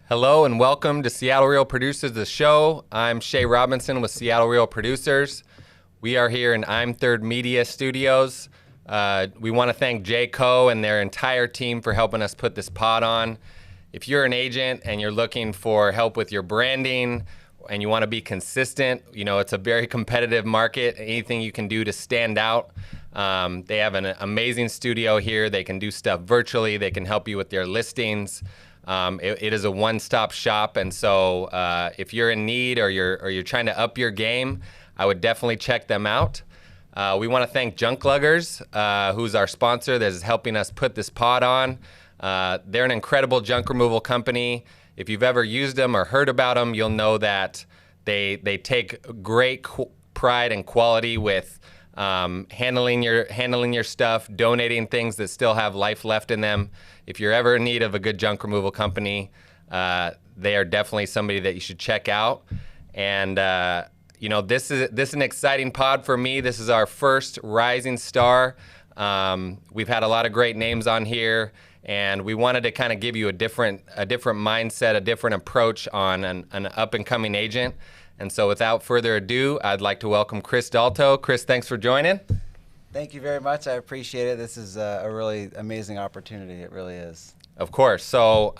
Hello and welcome to Seattle Real Producers, the show. I'm Shay Robinson with Seattle Real Producers. We are here in I'm Third Media Studios. We want to thank Jay Coe and their entire team for helping us put this pod on. If you're an agent and you're looking for help with your branding and you want to be consistent, it's a very competitive market. Anything you can do to stand out. They have an amazing studio here. They can do stuff virtually. They can help you with your listings. It is a one-stop shop, and so if you're in need or you're trying to up your game, I would definitely check them out. We want to thank Junk Luggers, who's our sponsor that is helping us put this pod on. They're an incredible junk removal company. If you've ever used them or heard about them, you'll know that they take great pride and quality with handling your stuff, donating things that still have life left in them. If you're ever in need of a good junk removal company, they are definitely somebody that you should check out. And this is an exciting pod for me. This is our first rising star. We've had a lot of great names on here, and we wanted to kind of give you a different mindset, a different approach on an up and coming agent. And so without further ado, I'd like to welcome Chris Dalto. Chris, thanks for joining. Thank you very much. I appreciate it. This is a really amazing opportunity. It really is. Of course. So,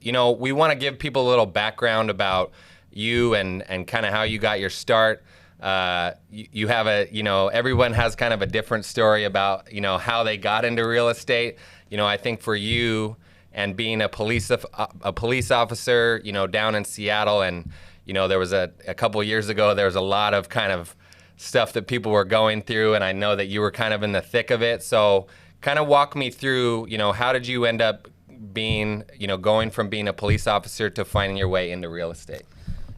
we want to give people a little background about you and kind of how you got your start. You have everyone has kind of a different story about, how they got into real estate. I think for you and being a police officer, down in Seattle, and there was a couple of years ago, there was a lot of kind of stuff that people were going through, and I know that you were kind of in the thick of it. So kind of walk me through, how did you end up being, going from being a police officer to finding your way into real estate?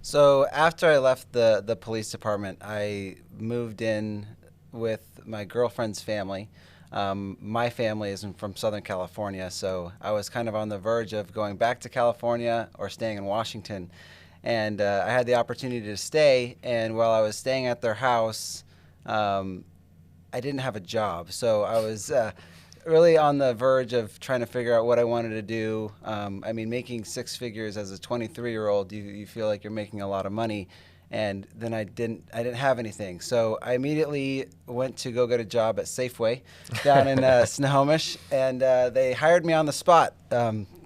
So after I left the police department, I moved in with my girlfriend's family. My family is from Southern California, so I was kind of on the verge of going back to California or staying in Washington. And I had the opportunity to stay, and while I was staying at their house, I didn't have a job. So I was really on the verge of trying to figure out what I wanted to do. Making six figures as a 23-year-old, you feel like you're making a lot of money. And then I didn't have anything. So I immediately went to go get a job at Safeway down in Snohomish, and they hired me on the spot.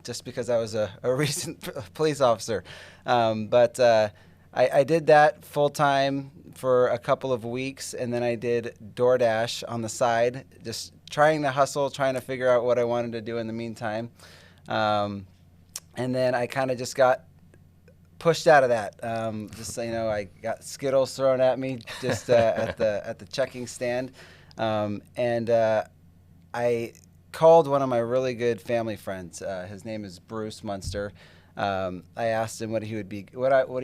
Just because I was a recent police officer. I did that full-time for a couple of weeks, and then I did DoorDash on the side, just trying to hustle, trying to figure out what I wanted to do in the meantime. And then I kind of just got pushed out of that. I got Skittles thrown at me just at the checking stand. I called one of my really good family friends. His name is Bruce Munster. I asked him what he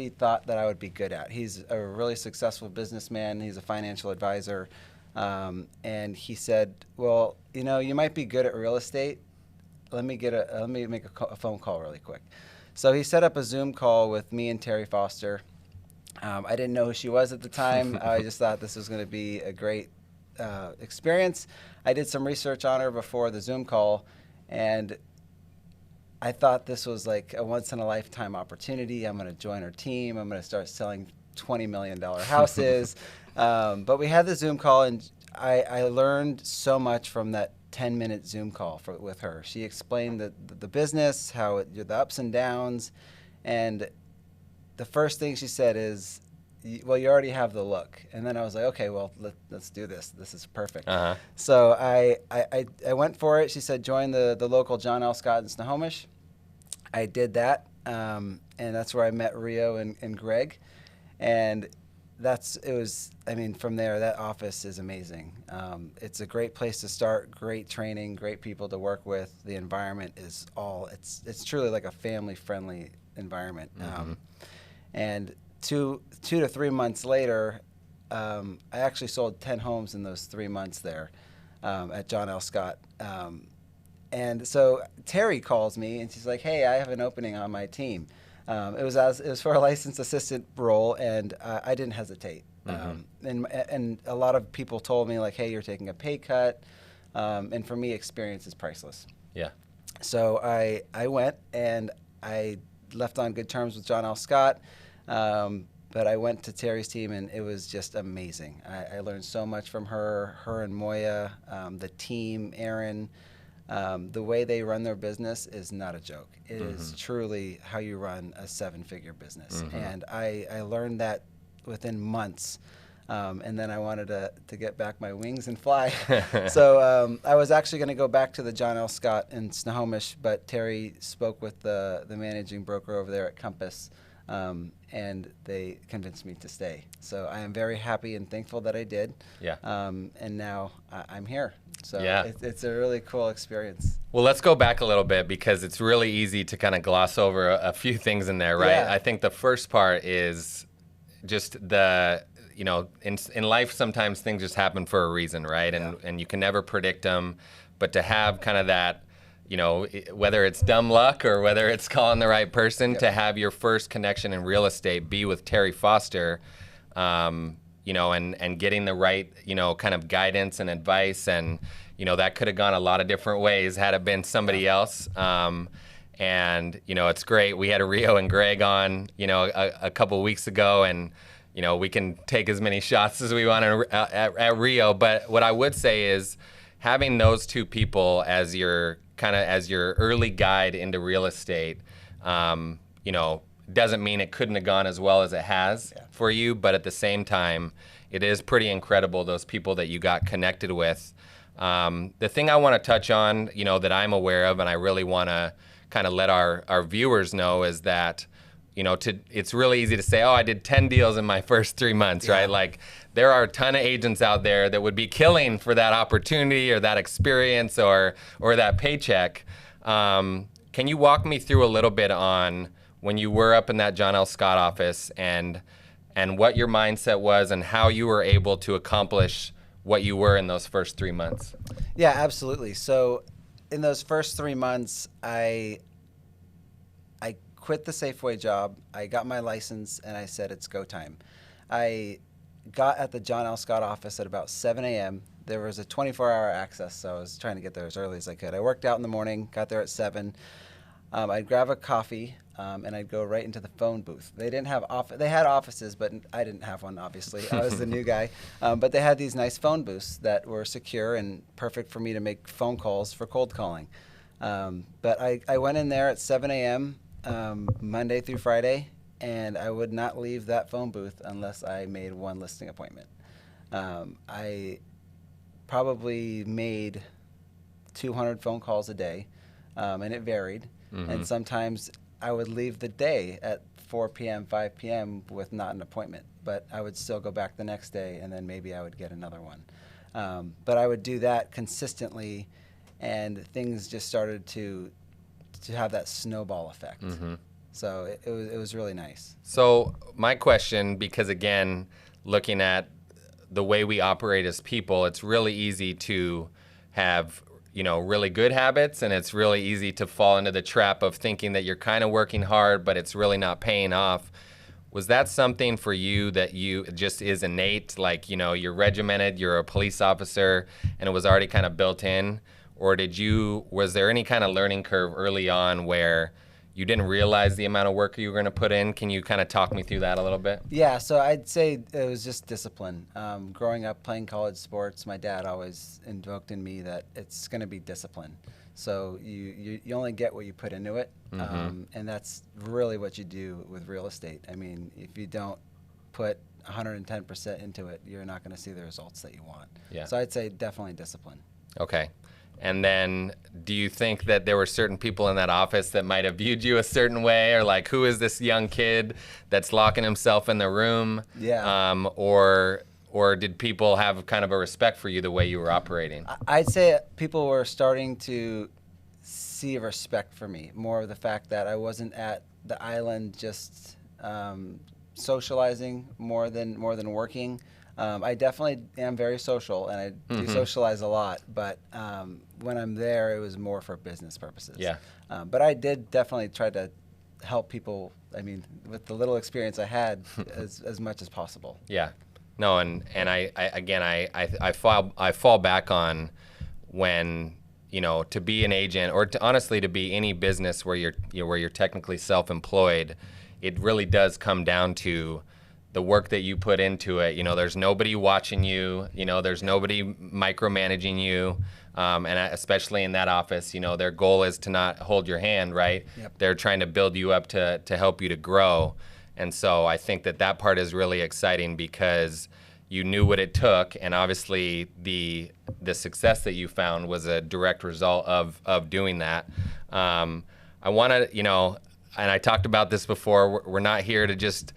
thought that I would be good at. He's a really successful businessman. He's a financial advisor. And he said, well, you might be good at real estate. Let me make a phone call really quick. So he set up a Zoom call with me and Terry Foster. I didn't know who she was at the time. I just thought this was going to be a great experience. I did some research on her before the Zoom call, and I thought this was like a once-in-a-lifetime opportunity. I'm going to join her team. I'm going to start selling $20 million houses. But we had the Zoom call, and I learned so much from that 10-minute Zoom call with her. She explained the business, the ups and downs, and the first thing she said is, well, you already have the look. And then I was like, okay, well, let's do this. This is perfect. Uh-huh. So I went for it. She said, join the local John L. Scott in Snohomish. I did that, and that's where I met Rio and Greg. And from there, that office is amazing. It's a great place to start, great training, great people to work with. The environment is it's truly like a family-friendly environment. Mm-hmm. And 2 to 3 months later, I actually sold 10 homes in those 3 months there at John L. Scott. And so Terry calls me, and she's like, hey, I have an opening on my team. It was for a licensed assistant role, and I didn't hesitate. Mm-hmm. And a lot of people told me, like, hey, you're taking a pay cut. And for me, experience is priceless. Yeah. So I went, and I left on good terms with John L. Scott. But I went to Terry's team, and it was just amazing. I learned so much from her and Moya, the team, Aaron. The way they run their business is not a joke. It is truly how you run a 7-figure business. And I learned that within months. And then I wanted to get back my wings and fly. So I was actually going to go back to the John L. Scott in Snohomish, but Terry spoke with the managing broker over there at Compass, and they convinced me to stay. So I am very happy and thankful that I did. Yeah. And now I'm here. So yeah. it's a really cool experience. Well, let's go back a little bit because it's really easy to kind of gloss over a few things in there, right? Yeah. I think the first part is just in life, sometimes things just happen for a reason, right? And you can never predict them, but to have kind of that, whether it's dumb luck or whether it's calling the right person, to have your first connection in real estate be with Terry Foster, and getting the right, kind of guidance and advice. And, that could have gone a lot of different ways had it been somebody else. And, it's great. We had Rio and Greg on, a couple weeks ago, and, we can take as many shots as we want at Rio. But what I would say is having those two people as your early guide into real estate, doesn't mean it couldn't have gone as well as it has for you. But at the same time, it is pretty incredible, those people that you got connected with. The thing I want to touch on, that I'm aware of, and I really want to kind of let our viewers know, is that, it's really easy to say, oh, I did 10 deals in my first 3 months, right? Like, there are a ton of agents out there that would be killing for that opportunity or that experience or that paycheck. Can you walk me through a little bit on when you were up in that John L. Scott office and what your mindset was and how you were able to accomplish what you were in those first 3 months? Yeah, absolutely. So in those first 3 months, I quit the Safeway job. I got my license, and I said, it's go time. I got at the John L. Scott office at about 7 a.m. There was a 24-hour access, so I was trying to get there as early as I could. I worked out in the morning, got there at 7. I'd grab a coffee, and I'd go right into the phone booth. They didn't have they had offices, but I didn't have one, obviously. I was the new guy. But they had these nice phone booths that were secure and perfect for me to make phone calls for cold calling. But I went in there at 7 a.m. Monday through Friday, and I would not leave that phone booth unless I made one listing appointment. I probably made 200 phone calls a day, and it varied. And sometimes I would leave the day at 4 p.m., 5 p.m. with not an appointment, but I would still go back the next day, and then maybe I would get another one. But I would do that consistently, and things just started to have that snowball effect. So it was really nice. So my question, because again, looking at the way we operate as people, it's really easy to have, really good habits, and it's really easy to fall into the trap of thinking that you're kind of working hard, but it's really not paying off. Was that something for you that you just is innate, like, you're regimented, you're a police officer, and it was already kind of built in? Or was there any kind of learning curve early on where you didn't realize the amount of work you were going to put in? Can you kind of talk me through that a little bit? Yeah, so I'd say it was just discipline. Growing up playing college sports, my dad always invoked in me that it's going to be discipline. So you only get what you put into it, and that's really what you do with real estate. I mean, if you don't put 110% into it, you're not going to see the results that you want. Yeah. So I'd say definitely discipline. Okay. And then do you think that there were certain people in that office that might have viewed you a certain way, or like, who is this young kid that's locking himself in the room? Yeah. Or did people have kind of a respect for you the way you were operating? I'd say people were starting to see a respect for me, more of the fact that I wasn't at the island just socializing more than working. I definitely am very social, and I do socialize a lot, but when I'm there, it was more for business purposes. Yeah. But I did definitely try to help people, I mean, with the little experience I had, as much as possible. Yeah. No, and I fall back on when to be an agent, or honestly to be any business where you're technically self-employed, it really does come down to the work that you put into it. There's nobody watching you. There's nobody micromanaging you. And especially in that office, their goal is to not hold your hand, right? Yep. They're trying to build you up to help you to grow. And so I think that part is really exciting because you knew what it took, and obviously the success that you found was a direct result of doing that. I want to, and I talked about this before, we're not here to just,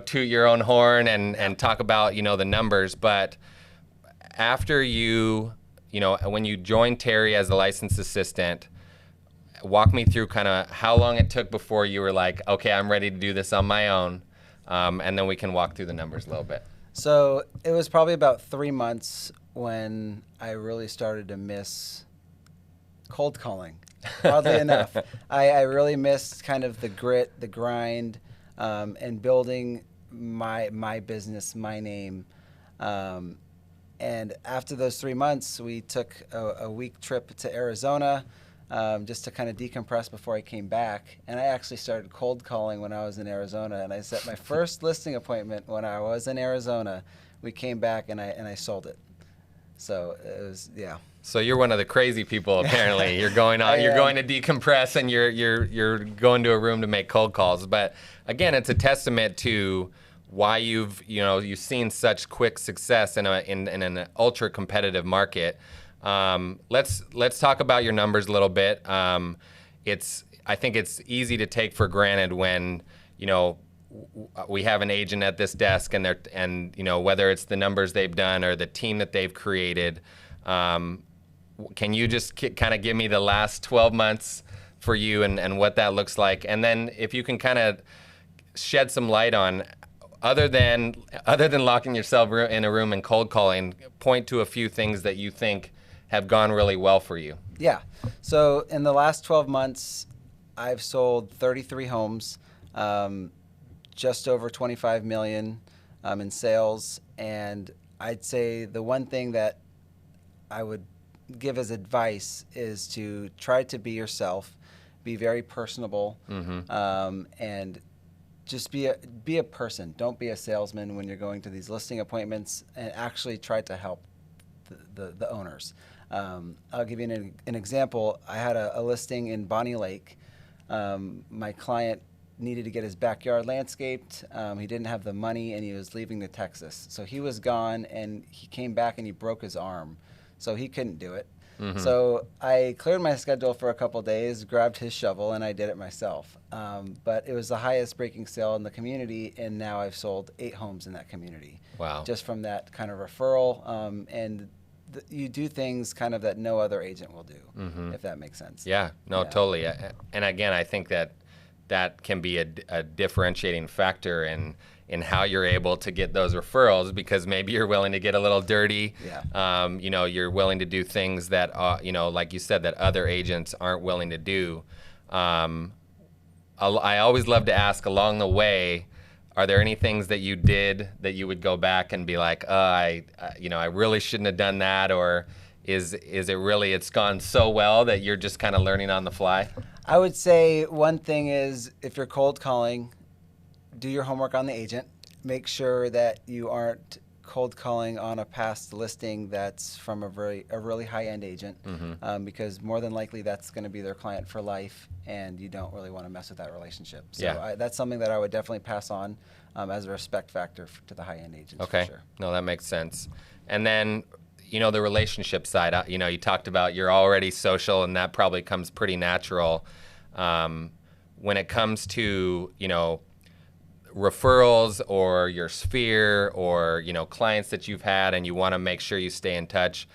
toot your own horn and talk about, the numbers, but after when you joined Terry as a licensed assistant, walk me through kind of how long it took before you were like, okay, I'm ready to do this on my own, and then we can walk through the numbers a little bit. So it was probably about 3 months when I really started to miss cold calling. Oddly enough, I really missed kind of the grit, the grind, and building my business, my name. And after those 3 months, we took a week trip to Arizona just to kind of decompress before I came back. And I actually started cold calling when I was in Arizona. And I set my first listing appointment when I was in Arizona. We came back and I sold it. So it was, yeah. So you're one of the crazy people, apparently. You're going to decompress, and you're going to a room to make cold calls. But again, it's a testament to why you've seen such quick success in an ultra competitive market. Let's talk about your numbers a little bit. I think it's easy to take for granted when we have an agent at this desk, and whether it's the numbers they've done or the team that they've created. Can you just kind of give me the last 12 months for you and what that looks like? And then if you can kind of shed some light on, other than locking yourself in a room and cold calling, point to a few things that you think have gone really well for you. Yeah. So in the last 12 months, I've sold 33 homes, just over 25 million in sales. And I'd say the one thing that I would give as advice is to try to be yourself, be very personable, and just be a person. Don't be a salesman when you're going to these listing appointments, and actually try to help the owners. I'll give you an example. I had a listing in Bonnie Lake. My client needed to get his backyard landscaped. He didn't have the money, and he was leaving to Texas. So he was gone, and he came back and he broke his arm. So he couldn't do it. So I cleared my schedule for a couple days, grabbed his shovel, and I did it myself. But it was the highest breaking sale in the community, and now I've sold 8 homes in that community. Wow. Just from that kind of referral. And you do things kind of that no other agent will do, if that makes sense. Yeah, no, totally. And again, I think that can be a differentiating factor in how you're able to get those referrals, because maybe you're willing to get a little dirty. Yeah. You're willing to do things that, like you said, that other agents aren't willing to do. I always love to ask along the way, are there any things that you did that you would go back and be like, I really shouldn't have done that, or is it really, it's gone so well that you're just kind of learning on the fly? I would say one thing is, if you're cold calling, do your homework on the agent. Make sure that you aren't cold calling on a past listing that's from a really high-end agent, because more than likely that's going to be their client for life, and you don't really want to mess with that relationship. So that's something that I would definitely pass on as a respect factor to the high-end agents. Okay. For sure. No, that makes sense. And then, the relationship side, you talked about you're already social, and that probably comes pretty natural. When it comes to, referrals or your sphere or, clients that you've had, and you want to make sure you stay in touch,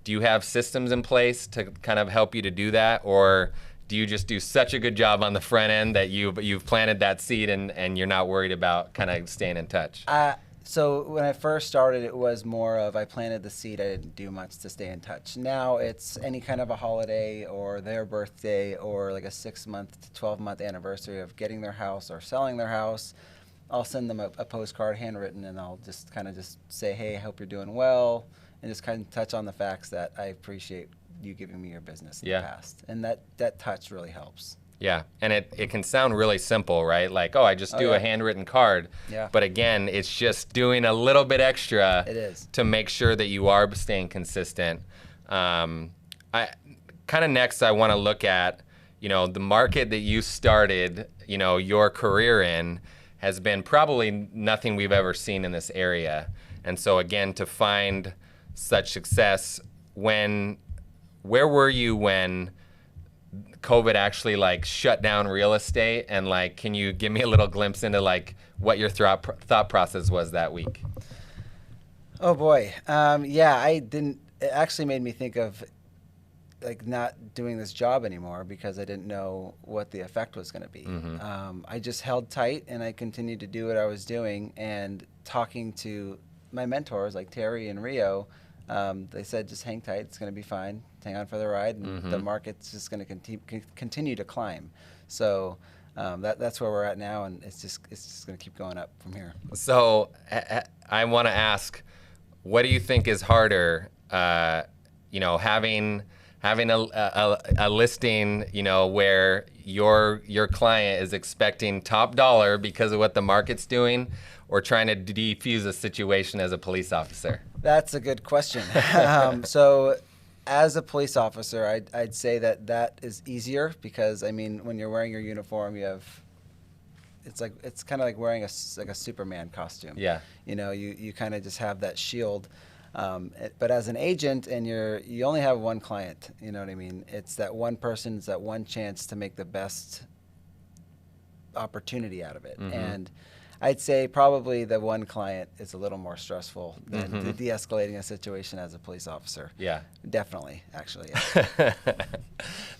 do you have systems in place to kind of help you to do that? Or do you just do such a good job on the front end that you've planted that seed and you're not worried about kind of staying in touch? So when I first started, it was more of I planted the seed, I didn't do much to stay in touch. Now it's any kind of a holiday or their birthday or like a 6-month to 12-month anniversary of getting their house or selling their house. I'll send them a postcard handwritten, and I'll just kind of just say, hey, I hope you're doing well, and just kind of touch on the facts that I appreciate you giving me your business in Yeah. the past. And that touch really helps. Yeah, and it can sound really simple, right? Like, oh, I just do yeah. a handwritten card. Yeah. But again, it's just doing a little bit extra It is. to make sure that you are staying consistent. I kind of next, I want to look at, the market that you started, your career in has been probably nothing we've ever seen in this area. And so again, to find such success, where were you when COVID actually like shut down real estate, and like, can you give me a little glimpse into like what your thought process was that week? Oh boy. It actually made me think of like not doing this job anymore because I didn't know what the effect was going to be. I just held tight and I continued to do what I was doing, and talking to my mentors like Terry and Rio, they said, just hang tight, it's going to be fine, hang on for the ride, and the market's just going to continue to climb. So that's where we're at now, and it's just going to keep going up from here. So I want to ask, what do you think is harder, having a listing, where your client is expecting top dollar because of what the market's doing, or trying to defuse a situation as a police officer? That's a good question. So as a police officer, I'd say that is easier because, I mean, when you're wearing your uniform, it's kind of like wearing a Superman costume. Yeah. You kind of just have that shield. But as an agent, and you only have one client, you know what I mean? It's that one person, it's that one chance to make the best opportunity out of it. And I'd say probably the one client is a little more stressful than de-escalating a situation as a police officer. Yeah. Definitely, actually. Yeah.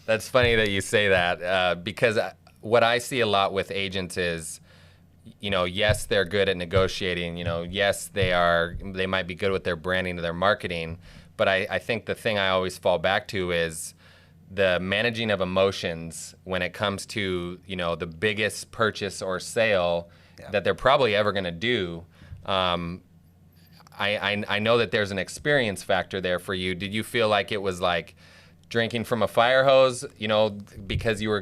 That's funny that you say that, because what I see a lot with agents is, yes, they're good at negotiating. Yes, they might be good with their branding or their marketing. But I think the thing I always fall back to is the managing of emotions when it comes to, the biggest purchase or sale that they're probably ever going to do. I know that there's an experience factor there for you. Did you feel like it was like drinking from a fire hose, because you were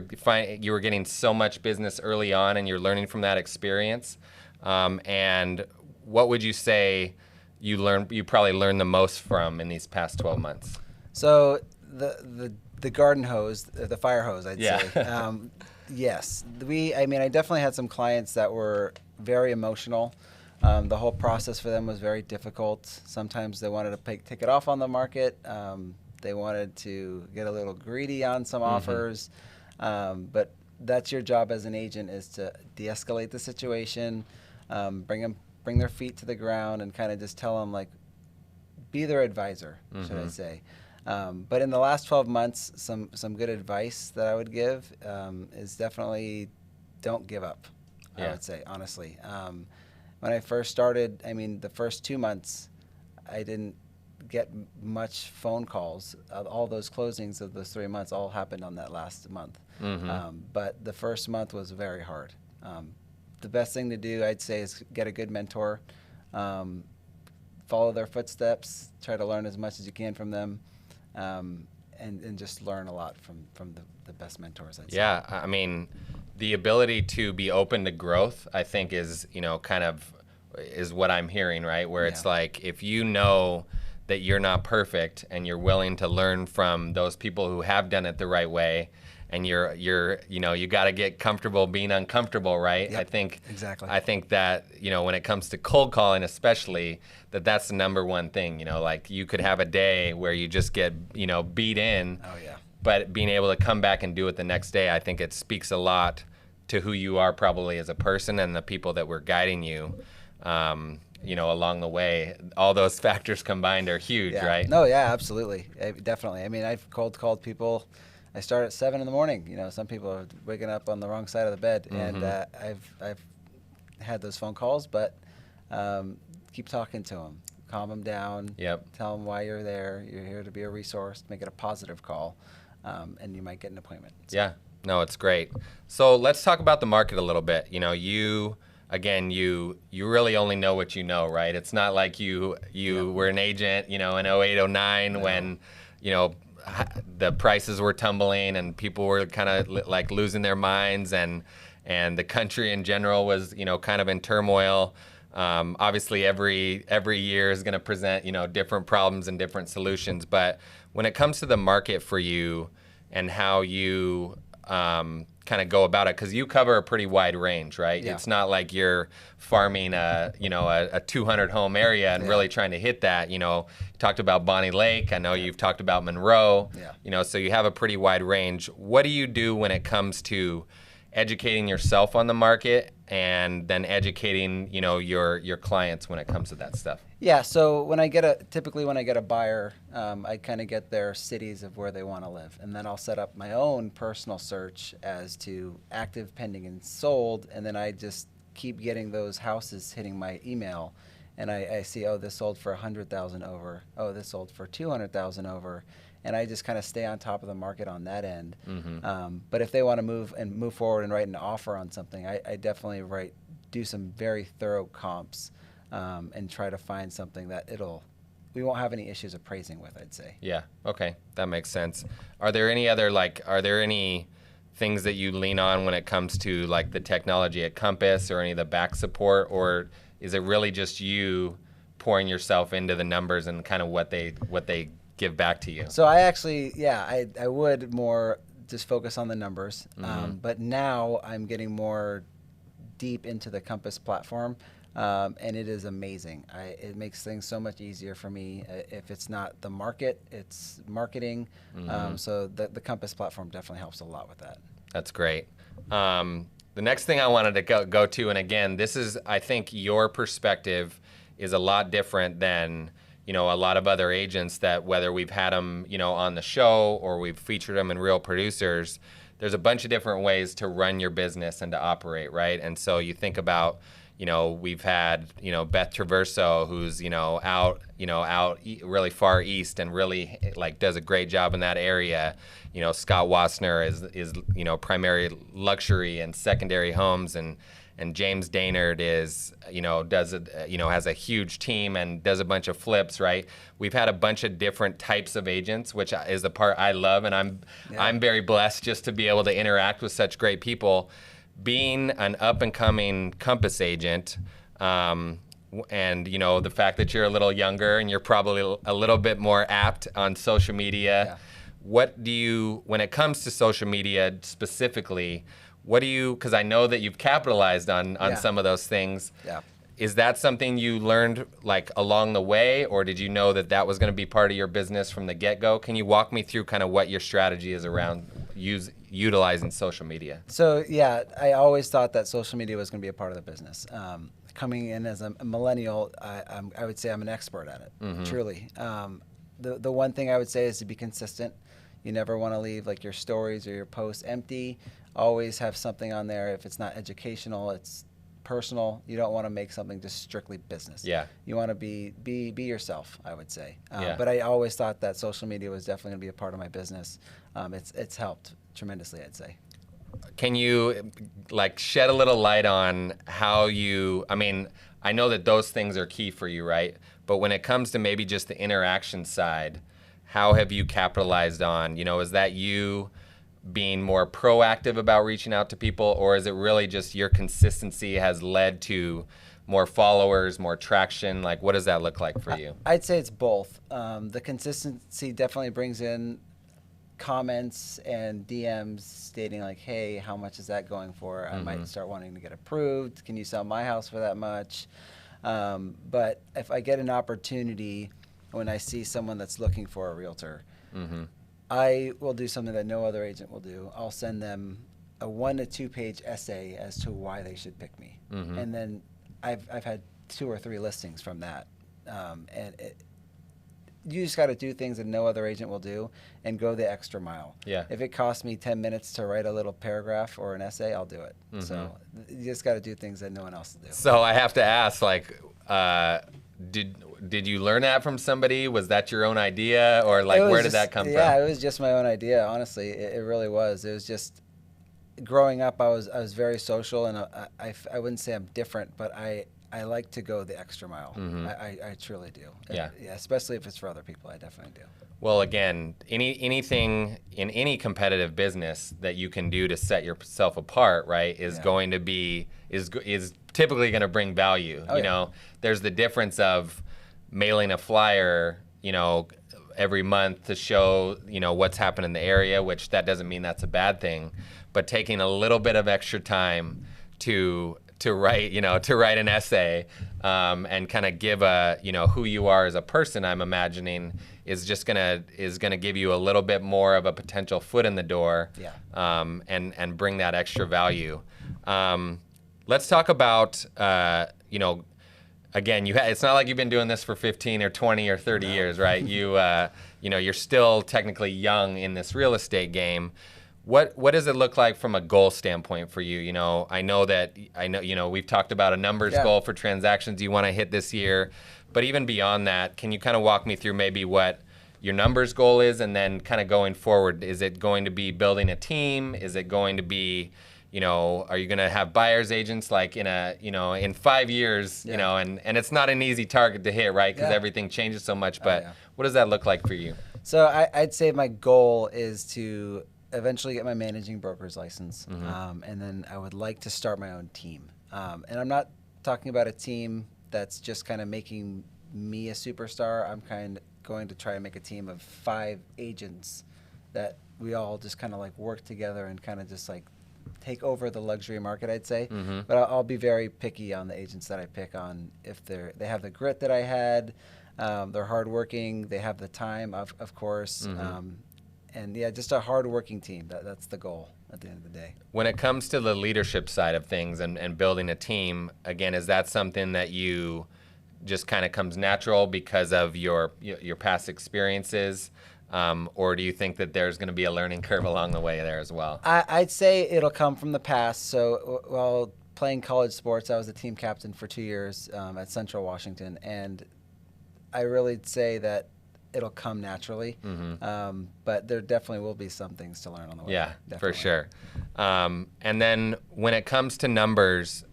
getting so much business early on and you're learning from that experience? And what would you say you probably learned the most from in these past 12 months? So the garden hose, the fire hose, I'd say. Yes, I definitely had some clients that were very emotional. The whole process for them was very difficult. Sometimes they wanted to take it off on the market. They wanted to get a little greedy on some offers. But that's your job as an agent, is to de-escalate the situation, bring their feet to the ground, and kind of just tell them, like, be their advisor, should I say. But in the last 12 months, some good advice that I would give is definitely don't give up, I would say, honestly. When I first started, the first 2 months, I didn't get much phone calls. All those closings of those 3 months all happened on that last month. But the first month was very hard. The best thing to do, I'd say, is get a good mentor, follow their footsteps, try to learn as much as you can from them, and just learn a lot from the best mentors, I'd say. Yeah, the ability to be open to growth, I think, is, kind of is what I'm hearing, right? Where it's like, if you know that you're not perfect and you're willing to learn from those people who have done it the right way, and you got to get comfortable being uncomfortable, right? Yep, exactly. I think that, when it comes to cold calling especially, that's the number one thing. Like, you could have a day where you just get, beat in. Oh, yeah. But being able to come back and do it the next day, I think it speaks a lot to who you are probably as a person and the people that were guiding you, along the way. All those factors combined are huge, right? No, yeah, absolutely. Definitely. I've cold called people. I start at 7 in the morning. Some people are waking up on the wrong side of the bed, and I've had those phone calls, but keep talking to them, calm them down, tell them why you're there. You're here to be a resource, make it a positive call, and you might get an appointment. So. Yeah, no, it's great. So let's talk about the market a little bit. You really only know what you know, right? It's not like you were an agent, in 08, 09 when, the prices were tumbling and people were kind of like losing their minds, and the country in general was, kind of in turmoil. Obviously, every year is going to present, different problems and different solutions. But when it comes to the market for you and how you kind of go about it, because you cover a pretty wide range, right? Yeah. It's not like you're farming a 200 home area and really trying to hit that. You talked about Bonnie Lake. I know you've talked about Monroe. Yeah. So you have a pretty wide range. What do you do when it comes to educating yourself on the market and then educating, your clients when it comes to that stuff? Yeah, so typically when I get a buyer, I kind of get their cities of where they want to live, and then I'll set up my own personal search as to active, pending, and sold, and then I just keep getting those houses hitting my email, and I see, oh, this sold for 100,000 over, oh, this sold for 200,000 over, and I just kind of stay on top of the market on that end. But if they want to move forward and write an offer on something, I definitely do some very thorough comps. And try to find something that we won't have any issues appraising with, I'd say. Yeah. Okay. That makes sense. Are there any things that you lean on when it comes to like the technology at Compass or any of the back support, or is it really just you pouring yourself into the numbers and kind of what they give back to you? So I actually, I would more just focus on the numbers. But now I'm getting more deep into the Compass platform. And it is amazing. It makes things so much easier for me. If it's not the market, it's marketing. So the Compass platform definitely helps a lot with that. That's great. The next thing I wanted to go to, and again, this is, I think your perspective is a lot different than, a lot of other agents that, whether we've had them, on the show or we've featured them in Real Producers, there's a bunch of different ways to run your business and to operate, right? And so you think about, we've had, Beth Traverso, who's, out really far east and really like does a great job in that area. Scott Wassner is primary luxury and secondary homes, and James Daynard is, has a huge team and does a bunch of flips, right? We've had a bunch of different types of agents, which is the part I love, and I'm very blessed just to be able to interact with such great people. Being an up-and-coming Compass agent, and the fact that you're a little younger and you're probably a little bit more apt on social media, what do you, when it comes to social media specifically, because I know that you've capitalized on some of those things. Yeah. Is that something you learned like along the way, or did you know that was going to be part of your business from the get-go? Can you walk me through kind of what your strategy is around utilizing social media? So I always thought that social media was going to be a part of the business. Coming in as a millennial, I would say I'm an expert at it, truly. The one thing I would say is to be consistent. You never want to leave like your stories or your posts empty. Always have something on there. If it's not educational, it's personal. You don't want to make something just strictly business. Yeah. You want to be yourself, I would say. Yeah. But I always thought that social media was definitely going to be a part of my business. It's helped tremendously, I'd say. Can you like shed a little light on how I know that those things are key for you, right? But when it comes to maybe just the interaction side, how have you capitalized on, is that you being more proactive about reaching out to people, or is it really just your consistency has led to more followers, more traction? Like, what does that look like for you? I'd say it's both. The consistency definitely brings in comments and DMs stating like, hey, how much is that going for? I might start wanting to get approved. Can you sell my house for that much? But if I get an opportunity when I see someone that's looking for a realtor, I will do something that no other agent will do. I'll send them a 1 to 2 page essay as to why they should pick me. And then I've had 2 or 3 listings from that. You just got to do things that no other agent will do and go the extra mile. Yeah. If it costs me 10 minutes to write a little paragraph or an essay, I'll do it. So you just got to do things that no one else will do. So I have to ask, like, did you learn that from somebody? Was that your own idea, or like where did that come from? Yeah, it was just my own idea. Honestly, it really was. It was just growing up. I was very social, and I wouldn't say I'm different, but I I like to go the extra mile. Mm-hmm. I truly do. Yeah. Yeah, especially if it's for other people. I definitely do. Well, again, anything in any competitive business that you can do to set yourself apart, right, is going to be is typically going to bring value. Oh, you know, there's the difference of mailing a flyer, you know, every month to show, you know, what's happened in the area, which that doesn't mean that's a bad thing, but taking a little bit of extra time to write, you know, to write an essay and kind of give a, you know, who you are as a person, I'm imagining is gonna give you a little bit more of a potential foot in the door, and bring that extra value. Let's talk about, you know, again, it's not like you've been doing this for 15 or 20 or 30 years, right? You know, you're still technically young in this real estate game. What does it look like from a goal standpoint for you? You know, I know, you know, we've talked about a numbers goal for transactions you want to hit this year, but even beyond that, can you kind of walk me through maybe what your numbers goal is, and then kind of going forward, is it going to be building a team? Is it going to be, you know, are you going to have buyer's agents like in 5 years, you know, and it's not an easy target to hit, right? Because everything changes so much, but what does that look like for you? So I'd say my goal is to eventually get my managing broker's license. And then I would like to start my own team. And I'm not talking about a team that's just kind of making me a superstar. I'm kind of going to try and make a team of 5 agents that we all just kind of like work together and kind of just like take over the luxury market, I'd say. But I'll be very picky on the agents that I pick on. If they have the grit that I had, they're hardworking, they have the time, of course. And yeah, just a hardworking team. That's the goal at the end of the day. When it comes to the leadership side of things and building a team, again, is that something that you just kind of comes natural because of your past experiences? Or do you think that there's going to be a learning curve along the way there as well? I'd say it'll come from the past. So while playing college sports, I was the team captain for 2 years at Central Washington. And I really say that it'll come naturally, but there definitely will be some things to learn on the way. Yeah, definitely. for sure. And then when it comes to numbers,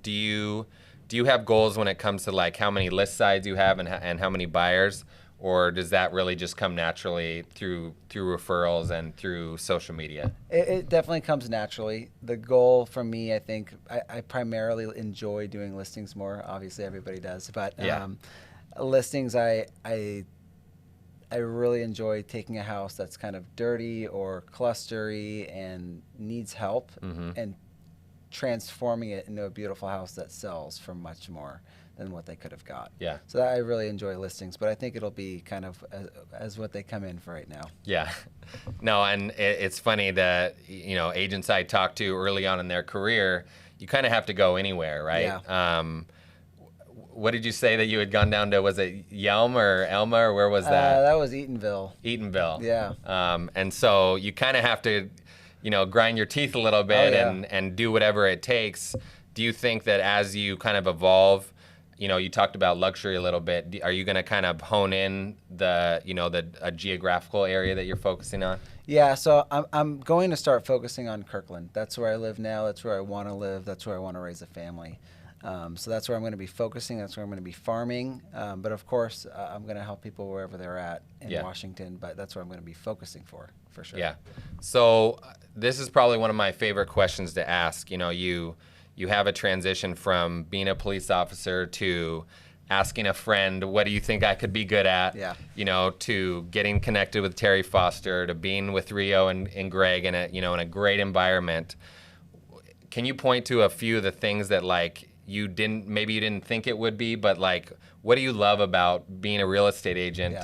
do you have goals when it comes to like how many list sides you have and how many buyers, or does that really just come naturally through referrals and through social media? It definitely comes naturally. The goal for me, I think, I primarily enjoy doing listings more. Obviously, everybody does, but listings, I really enjoy taking a house that's kind of dirty or clustery and needs help and transforming it into a beautiful house that sells for much more than what they could have got. Yeah. So I really enjoy listings, but I think it'll be kind of as what they come in for right now. Yeah. No, and it's funny that, you know, agents I talked to early on in their career, you kind of have to go anywhere, right? Yeah. What did you say that you had gone down to? Was it Yelm or Elma, or where was that? That was Eatonville. Eatonville. Yeah. And so you kind of have to, you know, grind your teeth a little bit and do whatever it takes. Do you think that as you kind of evolve, you know, you talked about luxury a little bit, are you going to kind of hone in a geographical area that you're focusing on? Yeah, so I'm going to start focusing on Kirkland. That's where I live now. That's where I want to live. That's where I want to raise a family. So that's where I'm going to be focusing. That's where I'm going to be farming. But of course, I'm going to help people wherever they're at in Washington. But that's where I'm going to be focusing for sure. Yeah. So this is probably one of my favorite questions to ask. You know, you have a transition from being a police officer to asking a friend, what do you think I could be good at? Yeah. You know, to getting connected with Terry Foster, to being with Rio and Greg in a great environment. Can you point to a few of the things that like you didn't think it would be, but like, what do you love about being a real estate agent?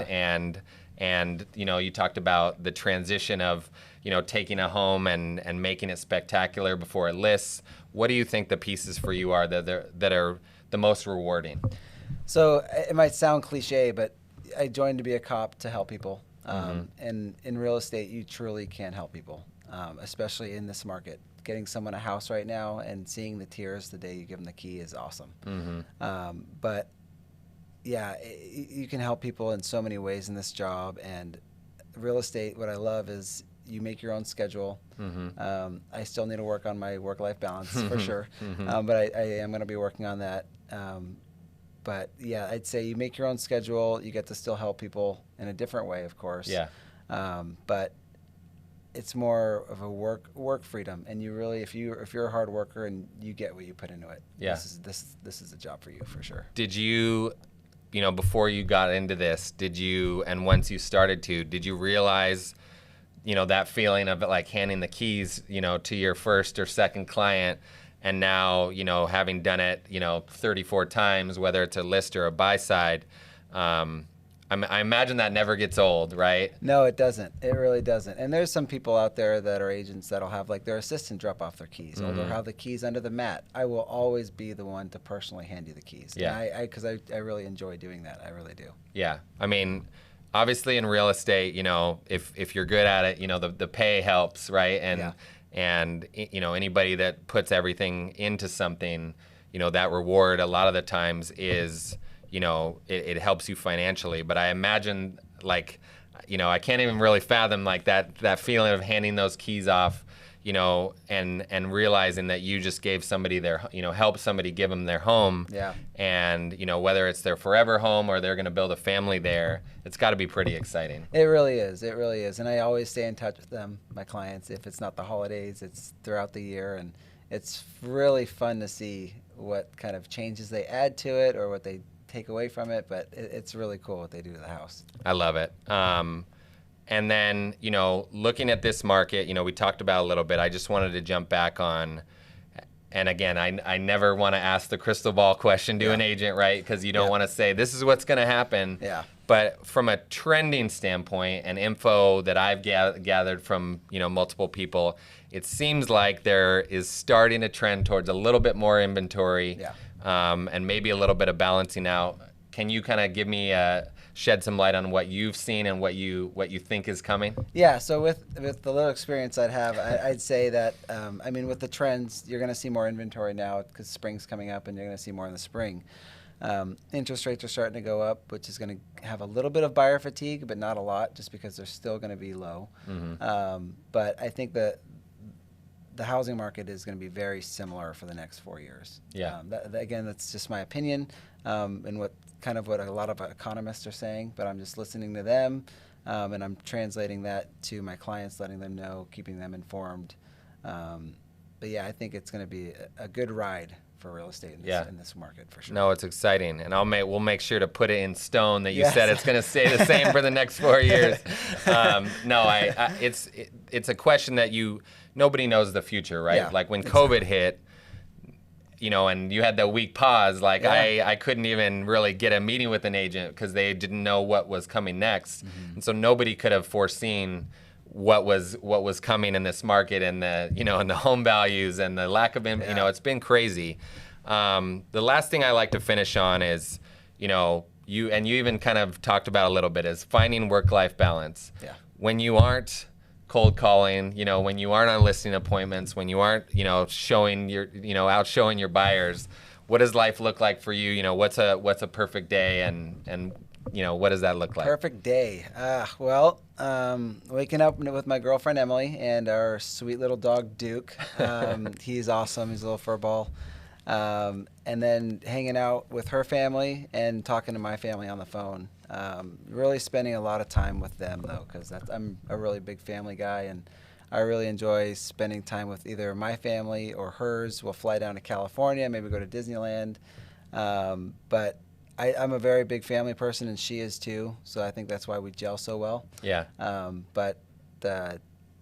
And you know, you talked about the transition of, you know, taking a home and making it spectacular before it lists. What do you think the pieces for you are that are the most rewarding? So it might sound cliche, but I joined to be a cop to help people. And in real estate, you truly can help people, especially in this market. Getting someone a house right now and seeing the tears the day you give them the key is awesome. But yeah, you can help people in so many ways in this job. And real estate, what I love is you make your own schedule. I still need to work on my work-life balance for sure, but I am going to be working on that. But yeah, I'd say you make your own schedule. You get to still help people in a different way, of course. Yeah. But it's more of a work freedom, and you really, if you're a hard worker and you get what you put into it, Yeah. This is a job for you for sure. Did you, before you got into this, and once you started did you realize, that feeling of like handing the keys, to your first or second client, and now, having done it, 34 times, whether it's a list or a buy side, I imagine that never gets old, right? No, it doesn't. It really doesn't. And there's some people out there that are agents that'll have like their assistant drop off their keys, or they'll have the keys under the mat. I will always be the one to personally hand you the keys. Yeah. And because I really enjoy doing that. I really do. Yeah. I mean, obviously in real estate, if you're good at it, the pay helps, right? And anybody that puts everything into something, that reward a lot of the times is, it helps you financially. But I imagine, like, I can't even really fathom like that feeling of handing those keys off, and realizing that you just gave somebody their, help somebody give them their home. Yeah. And, whether it's their forever home or they're going to build a family there, it's got to be pretty exciting. It really is. It really is. And I always stay in touch with them, my clients. If it's not the holidays, it's throughout the year. And it's really fun to see what kind of changes they add to it or what they take away from it. But it's really cool what they do to the house. I love it. And then, looking at this market, we talked about a little bit. I just wanted to jump back on, and again, I never want to ask the crystal ball question to an agent, right? Because you don't want to say, this is what's going to happen. Yeah. But from a trending standpoint and info that I've gathered from, multiple people, it seems like there is starting to trend towards a little bit more inventory, and maybe a little bit of balancing out. Can you kind of give me shed some light on what you've seen and what you think is coming? Yeah, so with the little experience I'd say that, with the trends, you're going to see more inventory now because spring's coming up and you're going to see more in the spring. Interest rates are starting to go up, which is going to have a little bit of buyer fatigue, but not a lot, just because they're still going to be low. But I think that the housing market is going to be very similar for the next 4 years. Yeah. Again, that's just my opinion, and what a lot of economists are saying, but I'm just listening to them, and I'm translating that to my clients, letting them know, keeping them informed. But yeah, I think it's going to be a good ride for real estate in this market for sure. No, it's exciting, and we'll make sure to put it in stone that you said it's going to stay the same for the next 4 years. It's a question that nobody knows the future, right? Yeah, like when COVID hit, and you had that week pause, like I couldn't even really get a meeting with an agent because they didn't know what was coming next. And so nobody could have foreseen what was coming in this market, and and the home values and the lack of, it's been crazy. The last thing I like to finish on is, you even kind of talked about a little bit, is finding work-life balance. Yeah. When you aren't cold calling, when you aren't on listing appointments, when you aren't, showing out showing your buyers, what does life look like for you? What's a perfect day, and what does that look like? Perfect day. Waking up with my girlfriend Emily and our sweet little dog Duke. He's awesome. He's a little fur ball. And then hanging out with her family and talking to my family on the phone. Really spending a lot of time with them, though, because I'm a really big family guy, and I really enjoy spending time with either my family or hers. We'll fly down to California, maybe go to Disneyland. But I'm a very big family person, and she is too, so I think that's why we gel so well. Yeah. But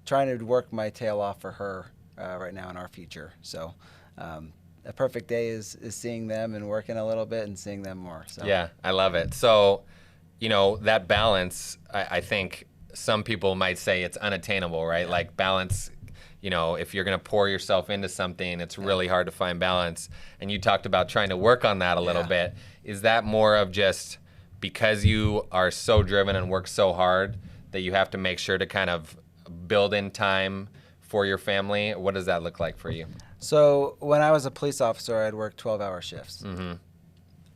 trying to work my tail off for her right now in our future. So a perfect day is seeing them and working a little bit and seeing them more. So. Yeah, I love it. So, that balance, I think some people might say it's unattainable, right? Yeah. Like balance, if you're going to pour yourself into something, it's really hard to find balance. And you talked about trying to work on that a little bit. Is that more of just because you are so driven and work so hard that you have to make sure to kind of build in time for your family? What does that look like for you? So when I was a police officer, I'd work 12-hour shifts. Mm-hmm.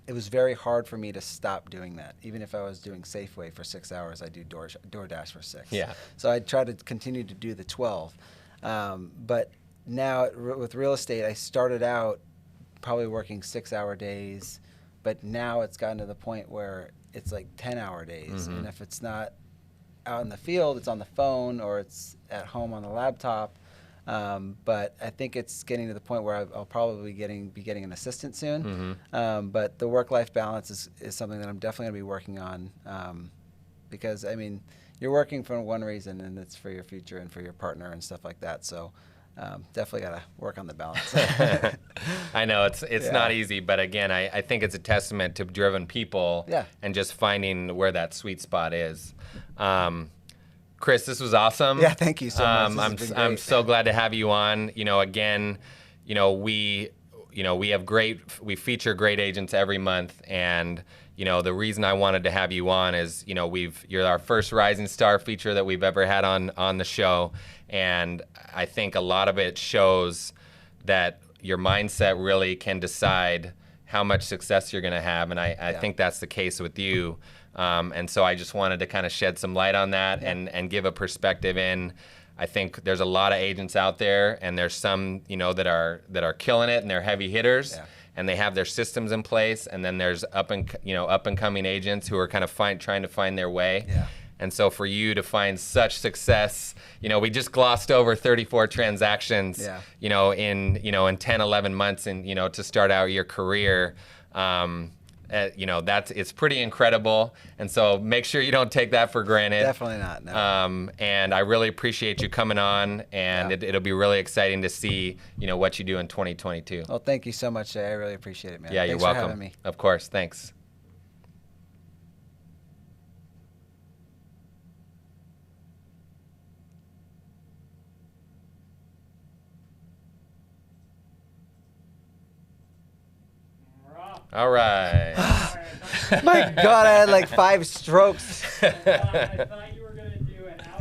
It was very hard for me to stop doing that. Even if I was doing Safeway for 6 hours, I'd do DoorDash for 6. Yeah. So I'd try to continue to do the 12. But now with real estate, I started out probably working 6-hour days, but now it's gotten to the point where it's like 10-hour days. And if it's not out in the field, it's on the phone or it's at home on the laptop. But I think it's getting to the point where I'll probably be getting an assistant soon. But the work-life balance is something that I'm definitely going to be working on, because, I mean, you're working for one reason, and it's for your future and for your partner and stuff like that. So definitely got to work on the balance. I know it's not easy, but again, I think it's a testament to driven people and just finding where that sweet spot is. Chris, this was awesome. Yeah, thank you so much. I'm so glad to have you on. Again, we feature great agents every month, and the reason I wanted to have you on is you're our first Rising Star feature that we've ever had on the show, and I think a lot of it shows that your mindset really can decide how much success you're going to have, and I think that's the case with you. And so I just wanted to kind of shed some light on that and give a perspective in. I think there's a lot of agents out there, and there's some that are killing it, and they're heavy hitters, and they have their systems in place. And then there's up and coming agents who are kind of trying to find their way. And so for you to find such success, we just glossed over 34 transactions, in 10, 11 months, and to start out your career. It's pretty incredible, and so make sure you don't take that for granted. Definitely not. No. And I really appreciate you coming on, and it'll be really exciting to see what you do in 2022. Well, thank you so much, Jay. I really appreciate it, man. Yeah, Thanks you're welcome. for having me. Of course, thanks. All right. My God, I had like 5 strokes. I thought you